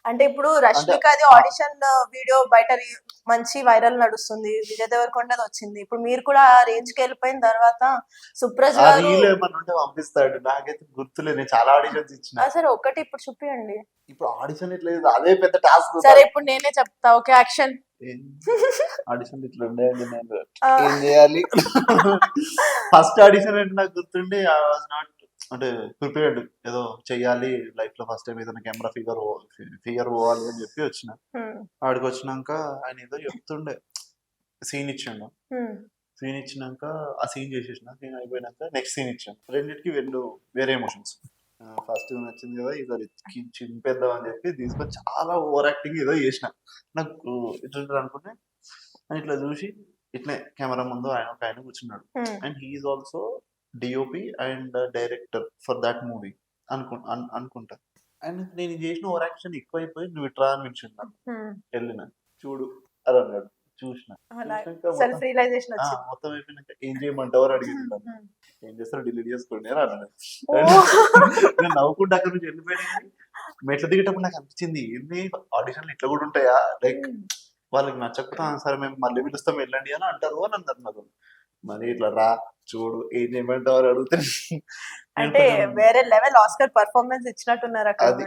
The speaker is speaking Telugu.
అంటే ఇప్పుడు అంటే రష్మికది ఆడిషన్ వీడియో బయట మంచి వైరల్ నడుస్తుంది. విజయ్ దేవరకొండది వచ్చింది. ఇప్పుడు మీరు కూడా ఆ రేంజ్ కి వెళ్ళిపోయిన తర్వాత సుప్రజ్ ఆ గారు రీల్ ఏమన్నా ఉంటే పంపిస్తాడు, నాకైతే గుర్తులేదు. నేను చాలా ఆడిషన్స్ ఇచ్చిన. సరే ఒకటి ఇప్పుడు చూపియండి. ఇప్పుడు ఆడిషన్ ఇట్లా లేదు, అదే పెద్ద టాస్క్. సరే ఇప్పుడు నేనే చెప్తా. Okay action. ఆడిషన్ ఇట్లా ఉండేది, నేను ఏం చేయాలి? ఫస్ట్ ఆడిషన్ అంటే నాకు గుర్తుండి ఐ వాజ్ నాట్ అంటే ప్రిపేర్డ్, ఏదో చెయ్యాలి లైఫ్ లో ఫస్ట్ టైం ఏదైనా కెమెరా ఫిగర్ పోవాలి అని చెప్పి వచ్చిన. ఆడికి వచ్చినాక ఆయన ఏదో చెప్తుండే, సీన్ ఇచ్చిండు. సీన్ ఇచ్చినాక ఆ సీన్ చేసేసిన. సీన్ అయిపోయినాక నెక్స్ట్ సీన్ ఇచ్చాను. రెండింటికి వేరే ఎమోషన్స్. ఫస్ట్ నచ్చింది కదా, ఇది చింపేద్దాం అని చెప్పి తీసుకొని చాలా ఓవర్ యాక్టింగ్ ఏదో చేసిన. నాకు ఇట్లా అనుకుంటే ఇట్లా చూసి ఇట్లే కెమెరా ముందు ఆయన కూర్చున్నాడు. And he is also DOP and director for that movie అనుకుంటా. అండ్ నేను చేసిన ఓవర్ యాక్షన్ ఎక్కువైపోయి నువ్వు ఇట్లా అని పిలిచిండు. వెళ్ళిన చూడు అని అన్నాడు. చూసిన సెల్ఫ్ రియలైజేషన్ వచ్చింది. మొత్తం అయిపోయినాక ఏం చేయమంటావు అని అడిగింది. ఏం చేస్తారు, డిలీట్ చేసుకోండి అని అన్నాడు. నేను నవ్వుకుంటే అక్కడ నుంచి వెళ్ళిపోయినా. కానీ మెట్లు దిగేటప్పుడు నాకు అనిపించింది, ఏంది ఆడిషన్లు ఇట్లా కూడా ఉంటాయా, లైక్ వాళ్ళకి నచ్చకపోతే సరే మేము మళ్ళీ పిలుస్తాం వెళ్ళండి అని అంటారు అని అన్నారు నాకు. మరి ఇట్లా రా చూడు ఏం చేయమంటావు అని అడిగితే అంటే వేరే లెవెల్ ఆస్కర్ పర్ఫార్మెన్స్ ఇచ్చినట్టున్నారు అక్కడ. అది